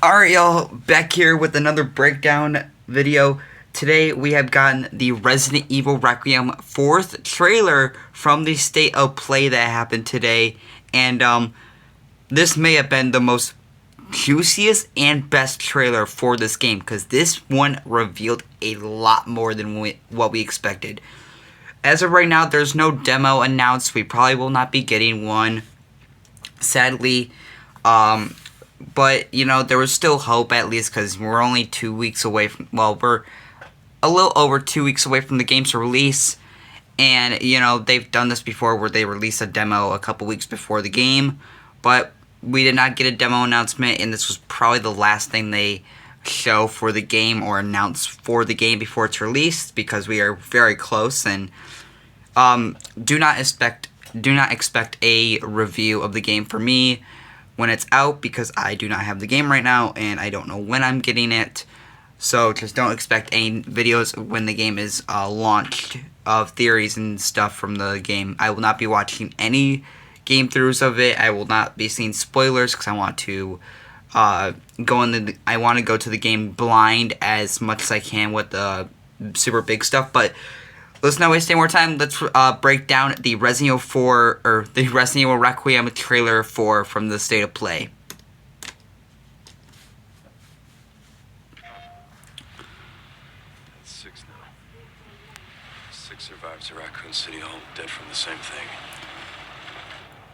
Alright y'all, back here with another breakdown video. Today we have gotten the Resident Evil Requiem 4th trailer from the State of Play that happened today. And this may have been the most juiciest and best trailer for this game, because this one revealed a lot more than what we expected. As of right now, there's no demo announced. We probably will not be getting one, sadly. But, you know, there was still hope, at least, because we're only 2 weeks away from, well, we're a little over 2 weeks away from the game's release. And, you know, they've done this before where they release a demo a couple weeks before the game. But we did not get a demo announcement, and this was probably the last thing they show for the game or announce for the game before it's released, because we are very close. And do not expect a review of the game for me when it's out, because I do not have the game right now and I don't know when I'm getting it. So just don't expect any videos when the game is launched of theories and stuff from the game. I will not be watching any game throughs of it. I will not be seeing spoilers, because I want to go to the game blind as much as I can with the super big stuff. But let's not waste any more time. Let's break down the Resident Evil 4, or the Resident Evil Requiem trailer 4 from the State of Play. That's 6 now. 6 survivors at Raccoon City Hall, dead from the same thing.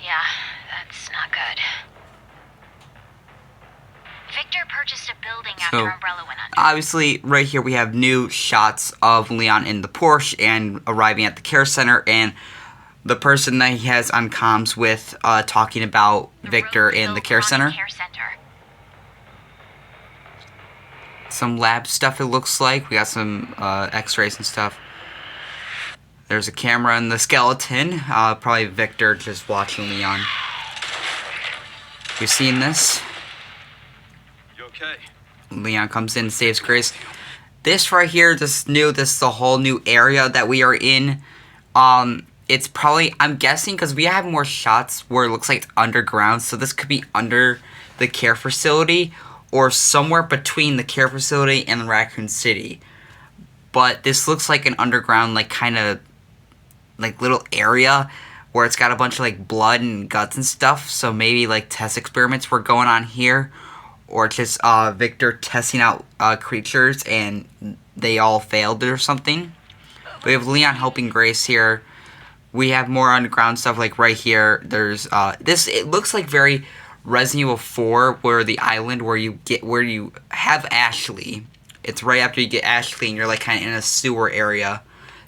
Yeah, that's not good. Victor purchased a building after Umbrella went under. Obviously, right here we have new shots of Leon in the Porsche and arriving at the care center, and the person that he has on comms with talking about Victor in the care center. Some lab stuff, it looks like. We got some x-rays and stuff. There's a camera in the skeleton. Probably Victor just watching Leon. You've seen this? Okay. Leon comes in and saves Grace. This right here, this is a whole new area that we are in. It's probably, I'm guessing, because we have more shots where it looks like it's underground, so this could be under the care facility, or somewhere between the care facility and Raccoon City. But this looks like an underground, like, kind of, like, little area where it's got a bunch of, like, blood and guts and stuff, so maybe, like, test experiments were going on here. Or just Victor testing out creatures and they all failed or something. We have Leon helping Grace here. We have more underground stuff, like right here. There's this. It looks like very Resident Evil 4, where the island where you have Ashley. It's right after you get Ashley and you're like kind of in a sewer area.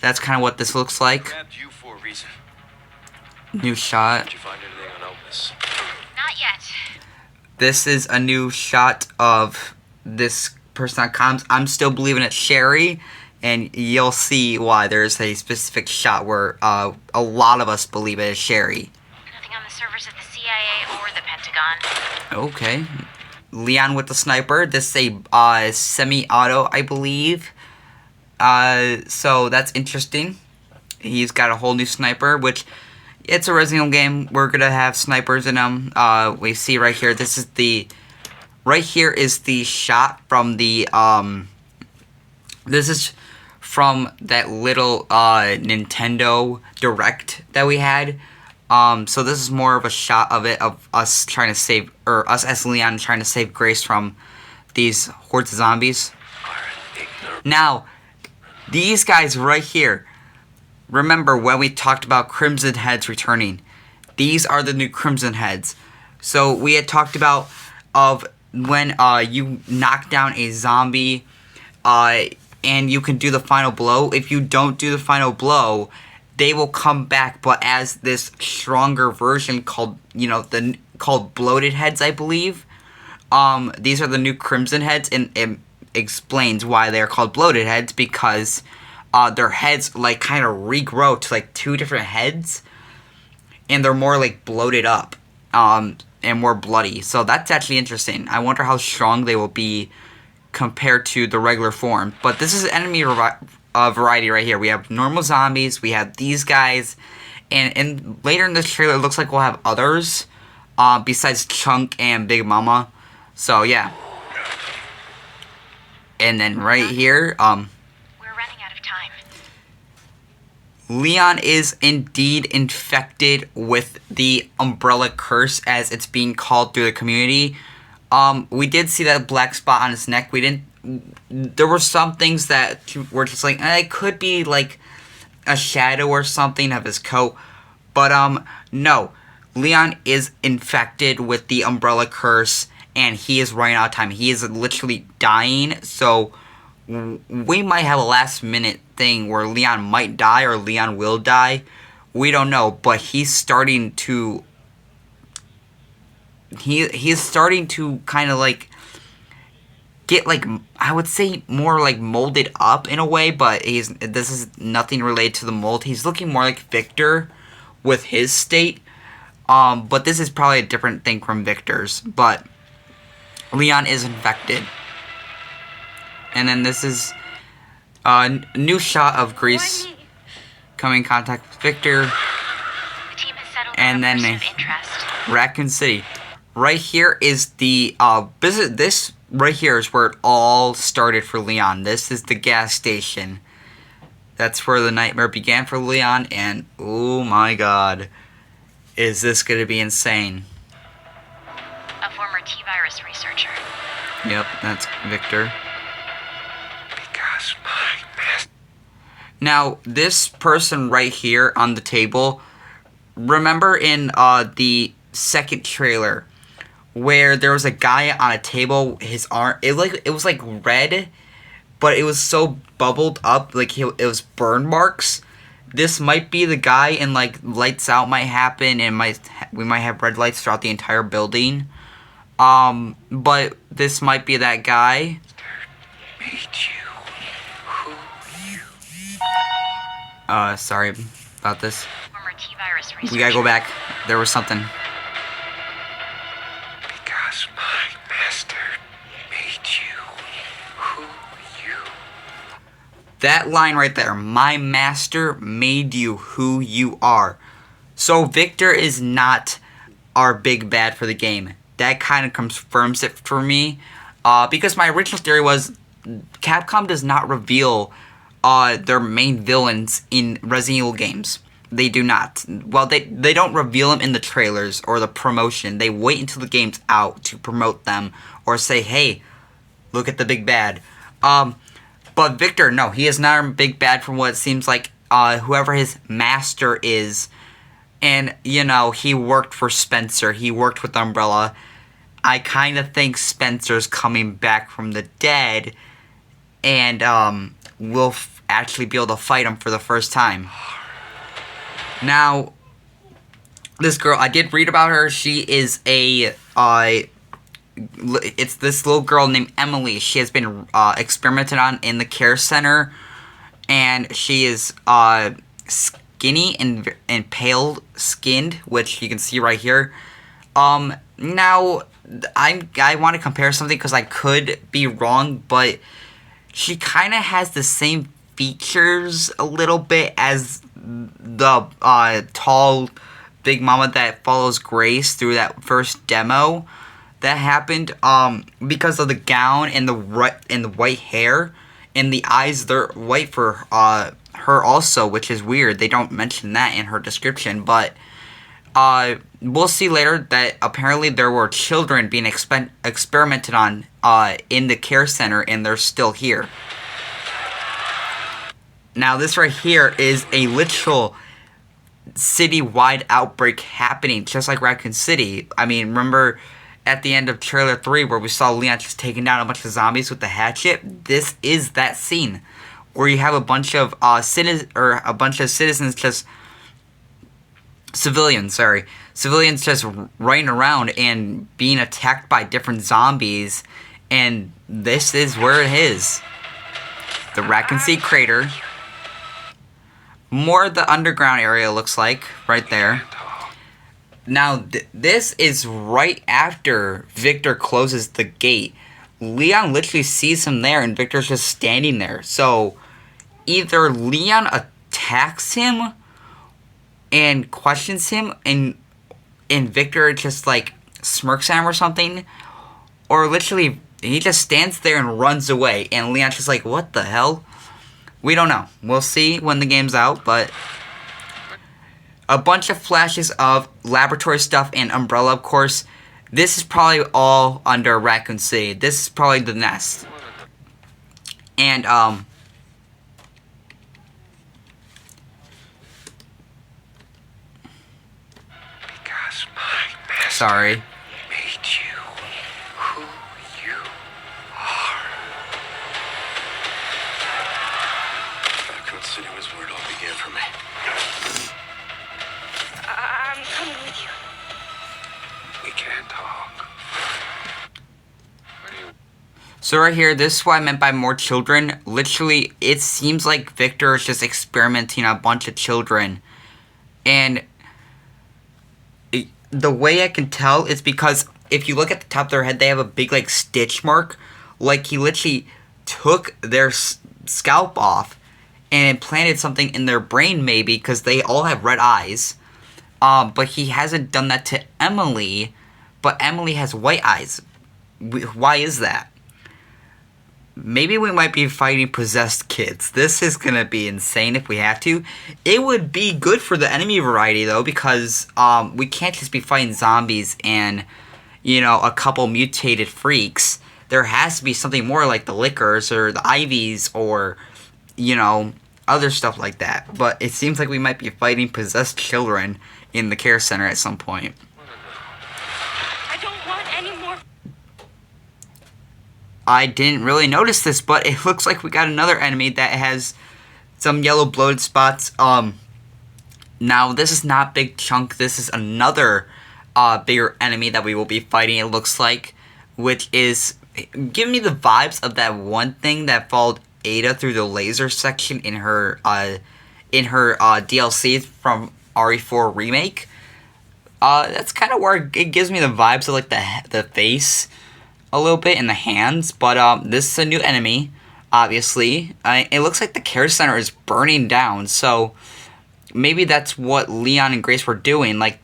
That's kind of what this looks like. Grabbed you for a reason. New shot. Did you find anything on Elvis? Not yet. This is a new shot of this person on comms. I'm still believing it's Sherry, and you'll see why. There's a specific shot where a lot of us believe it is Sherry. Nothing on the servers at the CIA or the Pentagon. Okay. Leon with the sniper. This is a semi-auto, I believe. So that's interesting. He's got a whole new sniper, which... It's a Resident Evil game. We're gonna have snipers in them. We see right here. This is the... Right here is the shot from the... This is from that little Nintendo Direct that we had. So this is more of a shot of it, of us trying to save... Or us as Leon trying to save Grace from these hordes of zombies. Now, these guys right here... Remember when we talked about Crimson Heads returning? These are the new Crimson Heads. So we had talked about of when you knock down a zombie and you can do the final blow. If you don't do the final blow, they will come back, but as this stronger version called, you know, called Bloated Heads, I believe. These are the new Crimson Heads, and it explains why they're called Bloated Heads, because their heads like kind of regrow to like 2 different heads, and they're more like bloated up and more bloody. So that's actually interesting. I wonder how strong they will be compared to the regular form. But this is enemy variety right here. We have normal zombies, we have these guys, and later in this trailer it looks like we'll have others besides Chunk and Big Mama. So yeah. And then right here, We're running out of time. Leon is indeed infected with the Umbrella Curse, as it's being called through the community. We did see that black spot on his neck. We didn't. There were some things that were just like, it could be like a shadow or something of his coat, but no. Leon is infected with the Umbrella Curse, and he is running out of time. He is literally dying, so we might have a last minute thing where Leon might die or Leon will die. We don't know, but he's starting to he's starting to kind of like get, like, I would say more like molded up in a way, but this is nothing related to the mold. He's looking more like Victor with his state. But this is probably a different thing from Victor's, but Leon is infected. And then this is a new shot of Grease coming in contact with Victor. The team has settled And on a then person of interest. Raccoon City. Right here is the this right here is where it all started for Leon. This is the gas station. That's where the nightmare began for Leon, and oh my god, is this gonna be insane? A former T-virus researcher. Yep, that's Victor. Because my master. Now, this person right here on the table, remember in the second trailer where there was a guy on a table, his arm, it was like red, but it was so bubbled up, like it was burn marks. This might be the guy, and like lights out might happen, and we might have red lights throughout the entire building. But this might be that guy. Made you who you. Sorry about this. Former T-virus researcher. We gotta go back. There was something. Because my master made you who you. That line right there. My master made you who you are. So Victor is not our big bad for the game. That kind of confirms it for me. Because my original theory was Capcom does not reveal their main villains in Resident Evil games. They do not. Well, they don't reveal them in the trailers or the promotion. They wait until the game's out to promote them or say, hey, look at the big bad. But Victor, no, he is not a big bad from what it seems like. Whoever his master is. And, you know, he worked for Spencer. He worked with Umbrella. I kind of think Spencer's coming back from the dead. And we'll actually be able to fight him for the first time. Now, this girl, I did read about her. She is it's this little girl named Emily. She has been experimented on in the care center. And she is skinny and pale skinned, which you can see right here. Now I want to compare something because I could be wrong, but she kind of has the same features a little bit as the tall big mama that follows Grace through that first demo that happened. Because of the gown and the white hair and the eyes, they're white for her also, which is weird. They don't mention that in her description, but we'll see later that apparently there were children being experimented on in the care center, and they're still here. Now, this right here is a literal city-wide outbreak happening, just like Raccoon City. I mean, remember at the end of trailer 3 where we saw Leon just taking down a bunch of zombies with the hatchet? This is that scene where you have a bunch of citizens just civilians just running around and being attacked by different zombies, and this is where it is. The Raccoon City crater. More the underground area looks like right there. Now this is right after Victor closes the gate. Leon literally sees him there, and Victor's just standing there. So either Leon attacks him and questions him, and Victor just like smirks at him or something, or literally he just stands there and runs away. And Leon's just like, what the hell? We don't know. We'll see when the game's out, but a bunch of flashes of laboratory stuff and Umbrella, of course. This is probably all under Raccoon City. This is probably the nest. And, Because my master sorry. made you who you are. Raccoon City was where it all began for me. I'm coming with you. We can't talk. What do you... So right here, this is what I meant by more children. Literally, it seems like Victor is just experimenting on a bunch of children. And the way I can tell is because if you look at the top of their head, they have a big, like, stitch mark. Like, he literally took their scalp off and implanted something in their brain, maybe, because they all have red eyes. But he hasn't done that to Emily, but Emily has white eyes. Why is that? Maybe we might be fighting possessed kids. This is gonna be insane if we have to. It would be good for the enemy variety, though, because we can't just be fighting zombies and, you know, a couple mutated freaks. There has to be something more like the Lickers or the Ivies or, you know, other stuff like that. But it seems like we might be fighting possessed children in the care center at some point. I don't want any more. I didn't really notice this, but it looks like we got another enemy that has some yellow bloated spots. Now, this is not Big Chunk. This is another bigger enemy that we will be fighting, it looks like, which is giving me the vibes of that one thing that followed Ada through the laser section in her DLC from RE4 Remake. That's kind of where it gives me the vibes of, like, the face a little bit in the hands, but this is a new enemy, obviously. It looks like the care center is burning down, so maybe that's what Leon and Grace were doing. Like,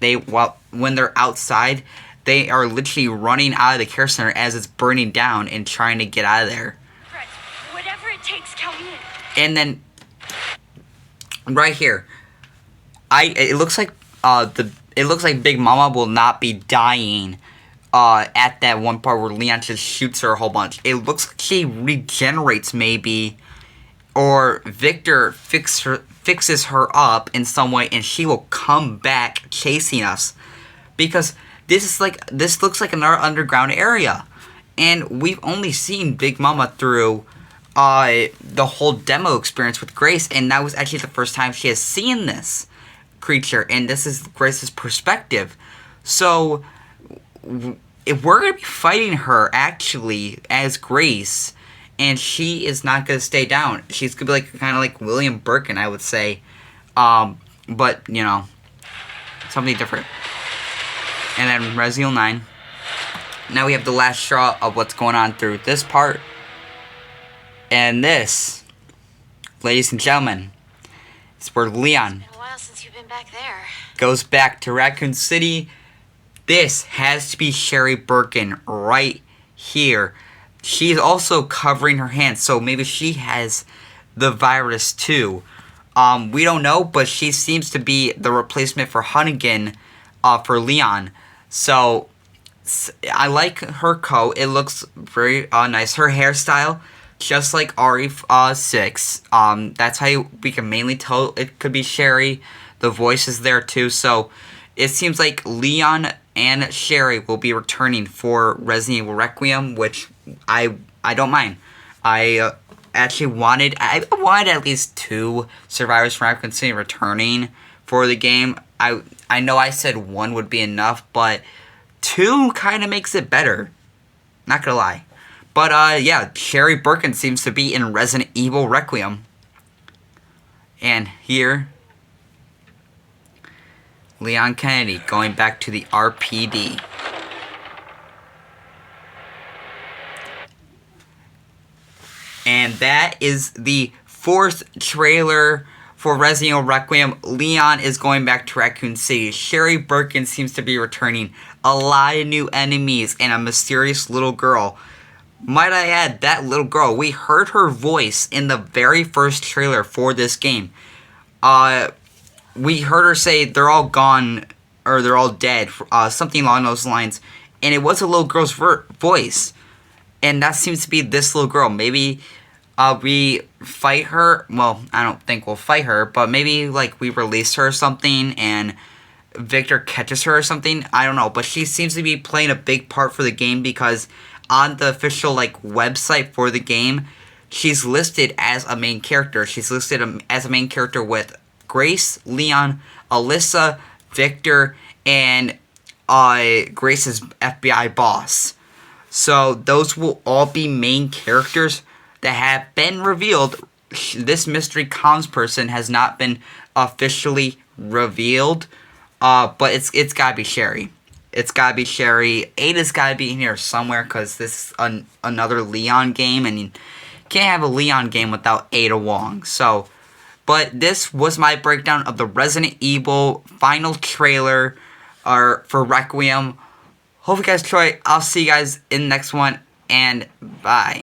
when they're outside, they are literally running out of the care center as it's burning down and trying to get out of there. Fred, whatever it takes, count me in. And then right here, it looks like Big Mama will not be dying at that one part where Leon just shoots her a whole bunch. It looks like she regenerates, maybe, or Victor fixes her up in some way, and she will come back chasing us, because this looks like another underground area, and we've only seen Big Mama through the whole demo experience with Grace, and that was actually the first time she has seen this creature, and this is Grace's perspective. So if we're going to be fighting her, actually, as Grace, and she is not going to stay down. She's going to be like kind of like William Birkin, I would say. But, you know, something different. And then Resident Evil 9. Now we have the last straw of what's going on through this part. And this, ladies and gentlemen, is where Leon It's been a while since you've been back there. goes back to Raccoon City. This has to be Sherry Birkin right here. She's also covering her hands, so maybe she has the virus too. We don't know, but she seems to be the replacement for Hunnigan for Leon. So I like her coat. It looks very nice. Her hairstyle, just like RE6. That's how we can mainly tell it could be Sherry. The voice is there too, so it seems like Leon and Sherry will be returning for Resident Evil Requiem, which I don't mind. I wanted at least 2 survivors from Raccoon City returning for the game. I know I said 1 would be enough, but 2 kind of makes it better. Not gonna lie. But yeah, Sherry Birkin seems to be in Resident Evil Requiem. And here, Leon Kennedy going back to the RPD. And that is the 4th trailer for Resident Evil Requiem. Leon is going back to Raccoon City. Sherry Birkin seems to be returning. A lot of new enemies and a mysterious little girl. Might I add, that little girl, we heard her voice in the very first trailer for this game. We heard her say they're all gone, or they're all dead, something along those lines. And it was a little girl's voice. And that seems to be this little girl. Maybe we fight her. Well, I don't think we'll fight her, but maybe like we release her or something and Victor catches her or something. I don't know, but she seems to be playing a big part for the game because on the official like website for the game, she's listed as a main character. She's listed as a main character with Grace, Leon, Alyssa, Victor, and Grace's FBI boss. So those will all be main characters that have been revealed. This mystery comms person has not been officially revealed, but it's gotta be Sherry. It's gotta be Sherry. Ada's gotta be in here somewhere because this is another Leon game, and you can't have a Leon game without Ada Wong. So, but this was my breakdown of the Resident Evil final trailer for Requiem. Hope you guys enjoy. I'll see you guys in the next one, and bye.